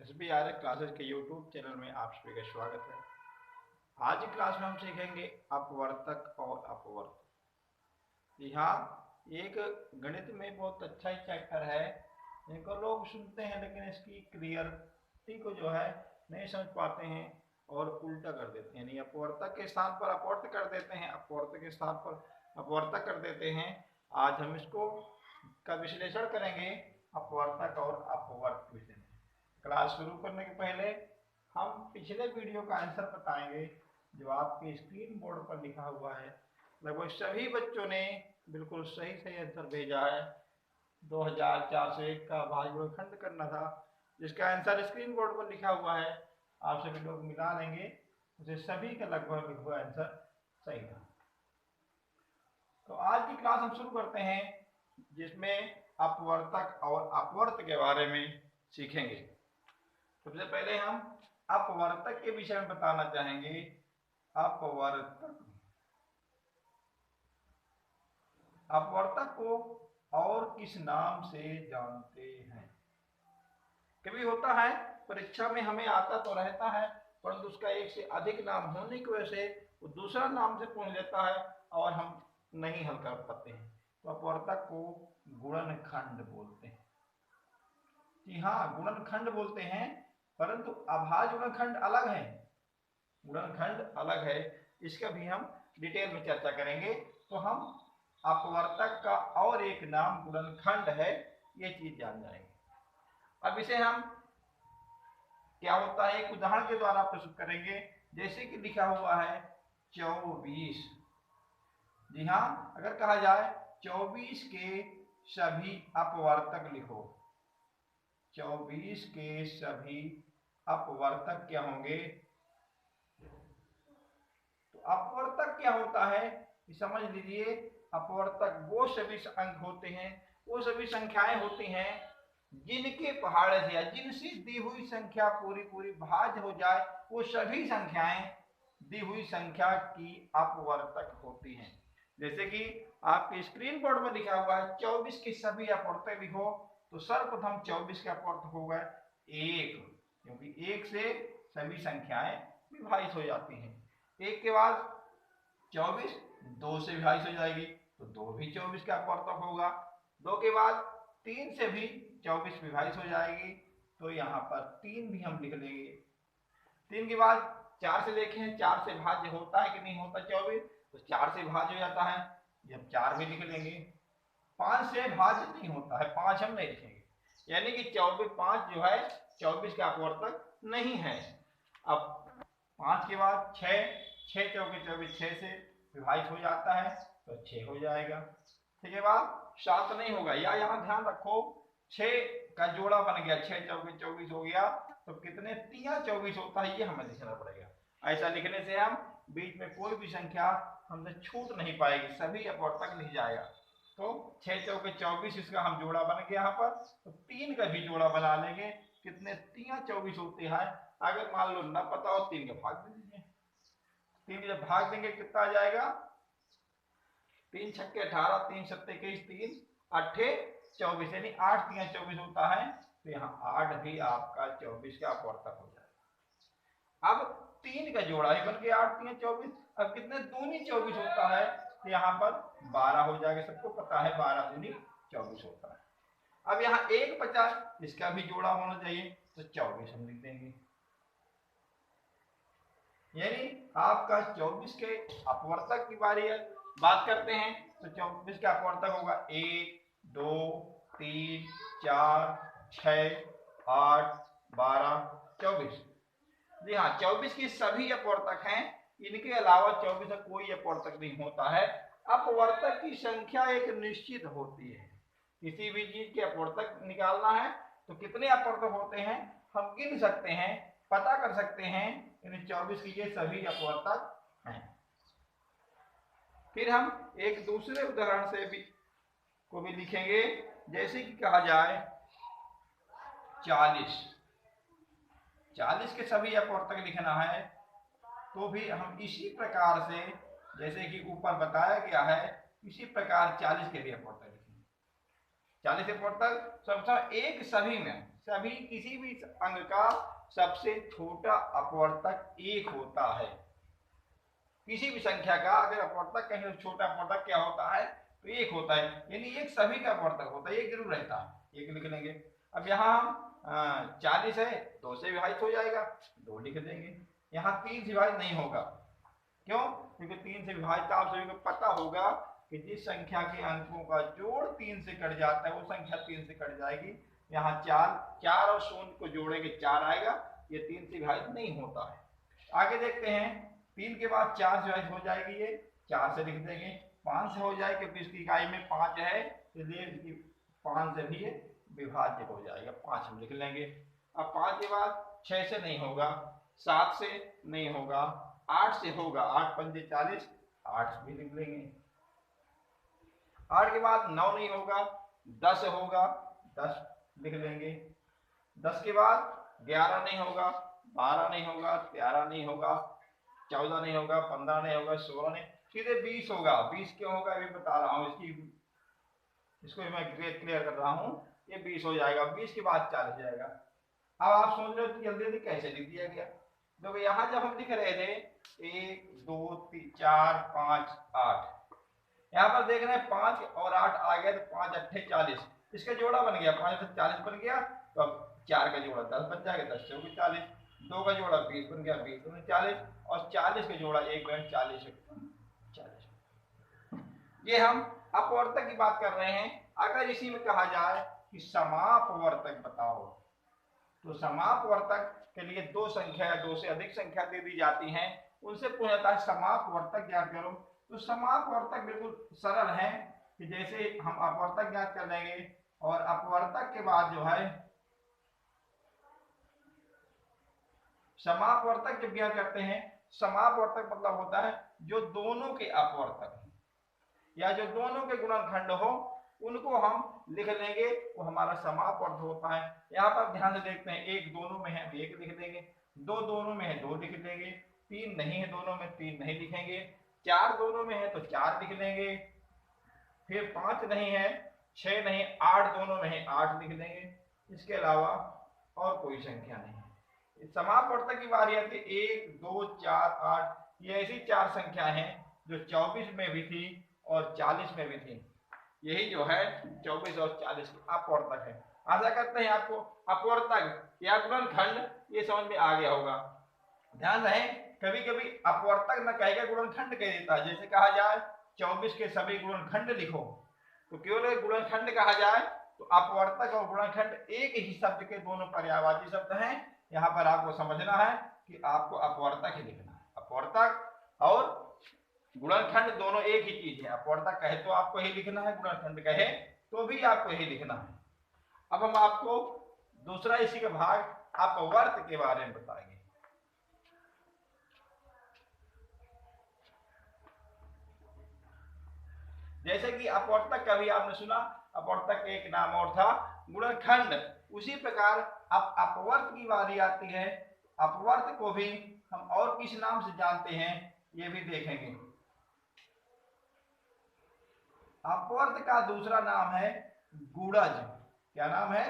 SBRS classes के YouTube channel में आप सभी का स्वागत है। आज की क्लास में हम सीखेंगे अपवर्तक और अपवर्तक। जी हाँ, एक गणित में बहुत अच्छा ही चैप्टर है। इनको लोग सुनते हैं लेकिन इसकी क्लियरिटी को जो है नहीं समझ पाते हैं और उल्टा कर देते हैं। यानी अपवर्तक के स्थान पर अपवर्तक कर देते हैं, अपवर्तक के स्थान पर अपवर्तक कर देते हैं। आज हम इसको का विश्लेषण करेंगे अपवर्तक और अपवर्तक विषय में। क्लास शुरू करने के पहले हम पिछले वीडियो का आंसर बताएंगे जो आपके स्क्रीन बोर्ड पर लिखा हुआ है। लगभग सभी बच्चों ने बिल्कुल सही सही आंसर भेजा है। 2401 का भाज्यखंड करना था, जिसका आंसर स्क्रीन बोर्ड पर लिखा हुआ है। आप सभी लोग मिला लेंगे, उसे सभी का लगभग लिखा हुआ आंसर सही था। तो आज की क्लास हम शुरू करते हैं, जिसमें अपवर्तक और अपवर्तक के बारे में सीखेंगे। सबसे पहले हम अपवर्तक के विषय में बताना चाहेंगे। अपवर्तक को और किस नाम से जानते हैं? कभी होता है परीक्षा में हमें आता तो रहता है, परंतु उसका एक से अधिक नाम होने की वजह से वो दूसरा नाम से पूछ लेता है और हम नहीं हल कर पाते हैं। तो अपवर्तक को गुणनखंड बोलते हैं। जी हाँ, गुणनखंड बोलते हैं, परंतु अभाज्य गुणनखंड अलग है, गुणनखंड अलग है। इसका भी हम डिटेल में चर्चा करेंगे। तो हम अपवर्तक का और एक नाम गुणनखंड है, ये चीज जान जाएंगे। अब इसे हम क्या होता है एक उदाहरण के द्वारा प्रस्तुत करेंगे। जैसे कि लिखा हुआ है 24। जी हाँ, अगर कहा जाए 24 के सभी अपवर्तक लिखो, 24 के सभी अपवर्तक क्या होंगे? तो अपवर्तक क्या होता है समझ लीजिए। अपवर्तक वो सभी अंक होते हैं, वो सभी संख्याएं होती हैं जिनके पहाड़े से या जिनसे दी हुई संख्या पूरी पूरी भाज्य हो जाए, वो सभी संख्याएं दी हुई संख्या की अपवर्तक होती हैं। जैसे कि आपके स्क्रीन बोर्ड में लिखा हुआ है 24 के सभी अपवर्तक लिखो, तो सर्वप्रथम 24 के अपवर्तक होगा 1, क्योंकि 1 से सभी संख्याएं विभाजित हो जाती हैं। 1 के बाद 24 2 से विभाजित हो जाएगी, तो 2 भी 24 का अपवर्तक होगा। 2 के बाद 3 से भी 24 विभाजित हो जाएगी, तो यहाँ पर 3 भी हम लिख लेंगे। 3 के बाद 4 से देखें, 4 से भाज्य होता है कि नहीं होता 24, तो 4 से भाज्य हो जाता है, जब 4 भी लिख लेंगे। 5 से भाज्य नहीं होता है, 5 हम नहीं लिखेंगे, यानी कि 5 जो है 24 का अपवर्तक नहीं है। अब 5 के बाद 6 चौके 24, 6 से विभाजित हो जाता है, तो 6 हो जाएगा। ठीक है, बाद 7 नहीं होगा, या यहाँ ध्यान रखो 6 का जोड़ा बन गया, 6 चौके 24 हो गया, तो कितने 3 24 होता है, ये हमें लिखना पड़ेगा। ऐसा लिखने से हम बीच में कोई भी संख्या हमसे छूट नहीं पाएगी, सभी अपवर्तक लिख जाएगा। तो 6 चौके 24 इसका हम जोड़ा बन गया यहाँ पर, तो 3 का भी जोड़ा बना लेंगे, कितने 3 24 होते हैं। अगर मान लो न पता हो 3 का भाग दे दीजिए, 3 जब भाग देंगे कितना आ जाएगा, 3 छक्के 18, 3 सत्ते 21, 3 अट्ठे 24, यानी 8 3 24 होता है। तो यहाँ 8 भी आपका 24 का अपवर्तक हो जाएगा। अब 3 का जोड़ा ही बन गया 8 3 24। अब कितने दूनी 24 होता है, तो यहाँ पर 12 हो जाएगा, सबको पता है 12 दूनी 24 होता है। अब यहाँ 1 50, इसका भी जोड़ा होना चाहिए, तो 24 हम लिख देंगे। यानी आपका 24 के अपवर्तक की बारी है, बात करते हैं। तो 24 का अपवर्तक होगा 1 2 3 4 6 8 12 24। जी हाँ, 24 की सभी अपवर्तक हैं, इनके अलावा 24 का कोई अपवर्तक नहीं होता है। अपवर्तक की संख्या एक निश्चित होती है, किसी भी चीज के अपवर्तक निकालना है तो कितने अपवर्तक होते हैं हम गिन सकते हैं, पता कर सकते हैं। इन 24 की ये सभी अपवर्तक हैं। फिर हम एक दूसरे उदाहरण से भी लिखेंगे। जैसे कि कहा जाए 40 के सभी अपवर्तक लिखना है, तो भी हम इसी प्रकार से जैसे कि ऊपर बताया गया है, इसी प्रकार 40 के भी अपवर्तक लिखेंगे। 40 अपवर्तक सबसे एक सभी में, सभी किसी भी अंग का सबसे छोटा अपवर्तक एक होता है। किसी भी संख्या का अगर अपवर्तक कहें तो छोटा अपवर्तक क्या होता है, तो एक होता है, यानी एक सभी का अपवर्तक होता है, एक जरूर रहता है, एक लिख लेंगे। अब यहाँ हम 40 है, 2 से विभाजित हो जाएगा, 2 लिख देंगे। यहाँ 3 से विभाजित नहीं होगा, क्यों? क्योंकि 3 से विभाजित आप सभी को पता होगा कि जिस संख्या के अंकों का जोड़ 3 से कट जाता है वो संख्या 3 से कट जाएगी। यहाँ 4 और शून्य को जोड़ेंगे 4 आएगा, ये 3 से विभाजित नहीं होता है। आगे देखते हैं, 3 के बाद 4 से विभाजित हो जाएगी, ये 4 से लिख देंगे। 5 से हो जाएगी क्योंकि इसकी इकाई में 5 है, इसलिए इसकी 5 से भी विभाज्य हो जाएगा, 5 हम लिख लेंगे। अब 5 के बाद 6 से नहीं होगा, 7 से नहीं होगा, 8 से होगा, 8 पंजे 40, 8 भी लिख लेंगे। 8 के बाद 9 नहीं होगा, 10 होगा, 10 लिख लेंगे। 10 के बाद 11 नहीं होगा, 12 नहीं होगा, 13 नहीं होगा, 14 नहीं होगा, 15 नहीं होगा, 16 नहीं, सीधे 20 होगा। 20 क्यों होगा ये बता रहा हूँ, इसको मैं क्लियर कर रहा हूँ। ये 20 हो जाएगा, 20 के बाद 40 जाएगा। अब आप सोच रहे हो जल्दी जल्दी कैसे लिख दिया गया, तो यहाँ जब हम लिख रहे थे 1 2 3 4 5 8, यहाँ पर देख रहे हैं 5 और 8 आ गया, तो 5 8 40, इसका जोड़ा बन गया, 5 से 40 बन गया, तो अब 4 का जोड़ा 10 बन जाएगा, 10 से होगी 40, 2 का जोड़ा 20 बन गया, 20 से 40, और 40 का जोड़ा 1 बन 40 40। ये हम अपवर्तक की बात कर रहे हैं। अगर इसी में कहा जाए कि समापवर्तक बताओ, तो समापवर्तक के लिए 2 संख्या या 2 से अधिक संख्या दे दी जाती हैं, उनसे पूछा जाता है समापवर्तक ज्ञात करो। तो समापवर्तक बिल्कुल सरल है कि जैसे हम अपवर्तक ज्ञात कर लेंगे और अपवर्तक के बाद जो है समापवर्तक जब ज्ञात करते हैं, समापवर्तक मतलब होता है जो दोनों के अपवर्तक या जो दोनों के गुणनखंड हो उनको हम लिख लेंगे, वो हमारा समापवर्तक होता है। यहाँ पर ध्यान से देखते हैं, 1 दोनों में है 1 लिख देंगे, 2 दोनों में है 2 लिख देंगे, 3 नहीं है दोनों में 3 नहीं लिखेंगे, 4 दोनों में है तो 4 लिख लेंगे, फिर 5 नहीं है, 6 नहीं, 8 दोनों में है 8 लिख देंगे। इसके अलावा और कोई संख्या नहीं है। समापवर्तक की बारी आती है 1 2 4 8, ये ऐसी 4 संख्या हैं जो 24 में भी थी और 40 में भी थी। यही जो है 24 और 40 अपवर्तक है। आशा करते हैं आपको अपवर्तक या गुणनखंड ये समझ में आ गया होगा। ध्यान रहे, कभी कभी अपवर्तक न कहेगा गुणनखंड कह देता है, जैसे कहा जाए 24 के सभी गुणनखंड लिखो, तो केवल गुणनखंड कहा जाए, तो अपवर्तक और गुणनखंड एक ही शब्द के दोनों पर्यायवाची शब्द हैं। यहाँ पर आपको समझना है कि आपको अपवर्तक ही लिखना है, अपवर्तक और गुणनखंड दोनों एक ही चीज है। अपवर्तक कहे तो आपको ही लिखना है, गुणनखंड कहे तो भी आपको ही लिखना है। अब हम आपको दूसरा इसी का भाग अपवर्त के बारे में बताएंगे। जैसे कि अपवर्तक का भी आपने सुना, अपवर्तक एक नाम और था गुणनखंड, उसी प्रकार अब अपवर्त की बारी आती है। अपवर्त को भी हम और किस नाम से जानते हैं ये भी देखेंगे। अपवर्त का दूसरा नाम है गुणज। क्या नाम है?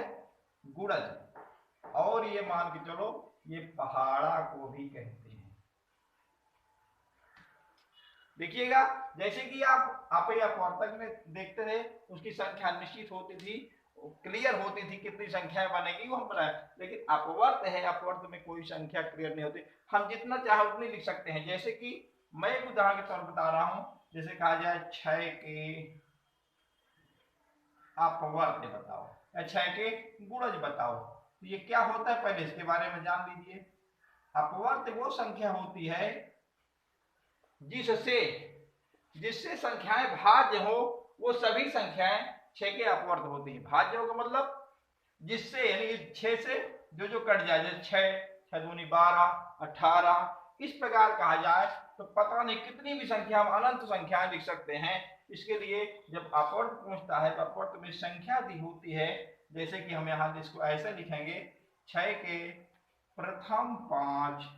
गुणज। और ये मान के चलो ये पहाड़ा को भी कहते हैं। देखिएगा, जैसे कि आप अपवर्तक में देखते थे उसकी संख्या निश्चित होती थी, क्लियर होती थी, कितनी संख्याएं बनेगी वो हम बनाए। लेकिन अपवर्त है, अपवर्त में कोई संख्या क्लियर नहीं होती, हम जितना चाहे उतनी लिख सकते हैं। जैसे कि मैं एक उदाहरण के तौर पर बता रहा हूं, जैसे कहा जाए 6 के अपवर्त बताओ या 6 के गुणज बताओ, तो ये क्या होता है पहले इसके बारे में जान लीजिए। अपवर्त वो संख्या होती है जिससे संख्याएं भाज्य हो, वो सभी संख्याएं 6 के अपवर्त होती है। भाज्य हो का मतलब जिससे, यानी 6 से जो कट जाए, जैसे 6 दूनी 12 18, इस प्रकार कहा जाए तो पता नहीं कितनी भी संख्या, हम अनंत संख्याएं लिख सकते हैं। इसके लिए जब अपवर्त पूछता है तो अपवर्त में संख्या दी होती है, जैसे कि हम यहाँ इसको ऐसे लिखेंगे 6 के प्रथम 5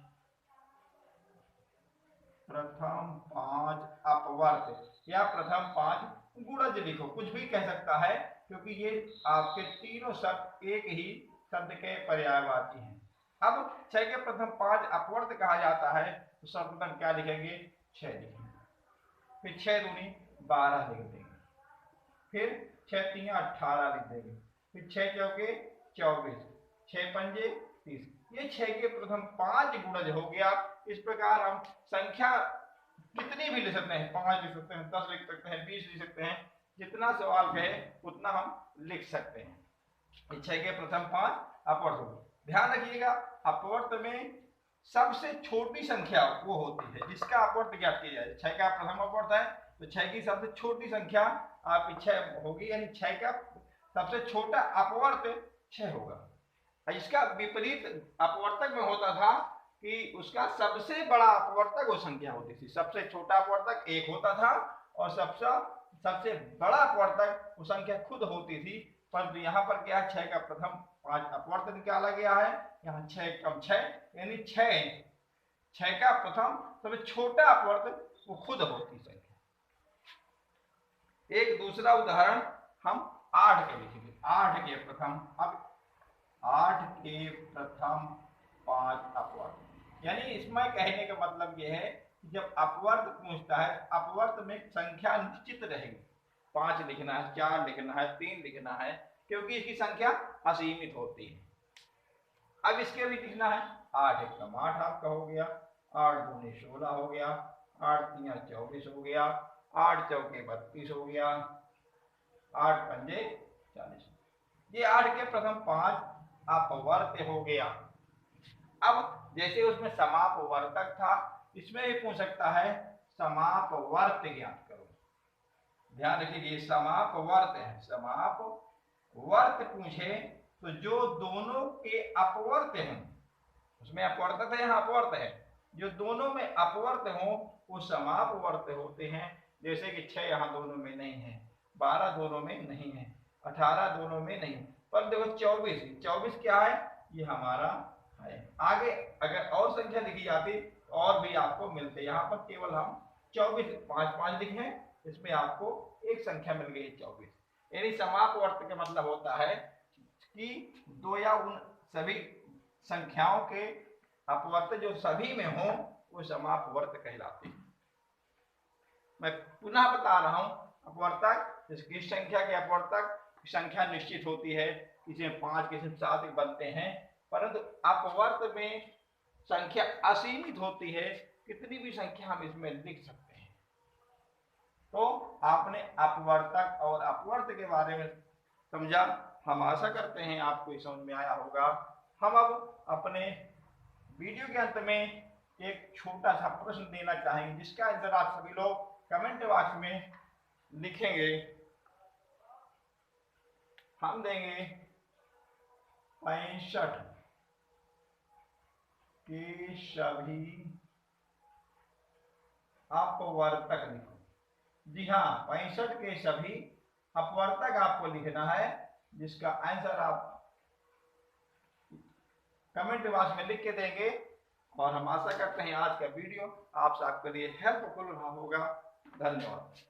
अपवर्त या प्रथम 5 गुणज लिखो, कुछ भी कह सकता है, क्योंकि ये आपके तीनों शब्द एक ही शब्द के पर्यायवाची हैं। अब 6 के प्रथम 5 अपवर्त कहा जाता है, तो सर्वप्रथम क्या लिखेंगे? 6 लिखेंगे, फिर 6 दूनी 12 लिख देंगे, फिर 6 3 18 लिख देंगे, फिर 6 चौके 24, 6 पंजे 30। ये 6 के प्रथम 5 गुणज हो गया। इस प्रकार हम संख्या कितनी भी लिख सकते हैं, 5 लिख सकते हैं, 10 लिख सकते हैं, 20 लिख सकते हैं, जितना सवाल कहे उतना हम लिख सकते हैं। 6 के प्रथम 5 अपवर्त हो गए। ध्यान रखिएगा, अपवर्त में सबसे छोटी संख्या वो होती है जिसका अपवर्त ज्ञात किया जाए। 6 का प्रथम अपवर्त है तो 6 की सबसे छोटी संख्या आपकी 6 होगी, यानी 6 का सबसे छोटा अपवर्त 6 होगा। इसका विपरीत अपवर्तक में होता था कि उसका सबसे बड़ा अपवर्तक वो संख्या होती थी। सबसे छोटा अपवर्तक 1 होता था और सबसे बड़ा अपवर्तक वो संख्या खुद होती थी। परंतु यहाँ पर क्या, 6 का प्रथम 5 अपवर्त निकाला गया है, यहाँ 6 कम 6 यानी 6 का प्रथम सबसे छोटा अपवर्त वो खुद होती संख्या। एक दूसरा उदाहरण हम 8 के लिखेंगे। 8 के प्रथम, अब 8 के प्रथम 5 अपवर्त, यानी इसमें कहने का मतलब यह है कि जब अपवर्त पूछता है, अपवर्त में संख्या निश्चित रहेगी। 5 लिखना है, 4 लिखना है, 3 लिखना है, क्योंकि इसकी संख्या असीमित होती है। अब इसके भी लिखना है। 8 एकम 8 आपका हो गया, 8 दूनी 16 हो गया, 8 तिया 24 हो गया, 8 चौके 32 हो गया, 8 पंजे 40। ये 8 के प्रथम 5 अपवर्त हो गया। अब जैसे उसमें समापवर्तक था, इसमें भी पूछ सकता है समापवर्त ज्ञात करो। ध्यान रखिए, समापवर्त है। समापवर्त पूछे तो जो दोनों के अपवर्त हैं, उसमें अपवर्तक है, यहाँ अपवर्त है, जो दोनों में अपवर्त हो वो समापवर्त होते हैं। जैसे कि 6 यहाँ दोनों में नहीं है, 12 दोनों में नहीं है, 18 दोनों में नहीं, पर देखो 24 क्या है, ये हमारा है। आगे अगर और संख्या लिखी जाती और भी आपको मिलते, यहाँ पर केवल हम 24 5 लिखे, इसमें आपको एक संख्या मिल गई 24। यानी समापवर्त का मतलब होता है कि दो या उन सभी संख्याओं के अपवर्त जो सभी में हो वो समापवर्त कहलाते हैं। मैं पुनः बता रहा हूं, अपवर्तक किस संख्या के अपवर्तक संख्या निश्चित होती है, किसी में 5 किसी में 7 बनते हैं, परंतु अपवर्त में संख्या असीमित होती है, कितनी भी संख्या हम इसमें लिख सकते हैं। तो आपने अपवर्तक और अपवर्त के बारे में समझा। हम आशा करते हैं आपको समझ में आया होगा। हम अब अपने वीडियो के अंत में एक छोटा सा प्रश्न देना चाहेंगे, जिसका आंसर आप सभी लोग कमेंट बॉक्स में लिखेंगे। हम देंगे 65 के सभी अपवर्तक लिखो। जी हाँ, 65 के सभी अपवर्तक आपको लिखना है, जिसका आंसर आप कमेंट बॉक्स में लिख के देंगे। और हम आशा करते हैं आज का वीडियो आप सबके लिए हेल्पफुल रहा होगा। धन्यवाद।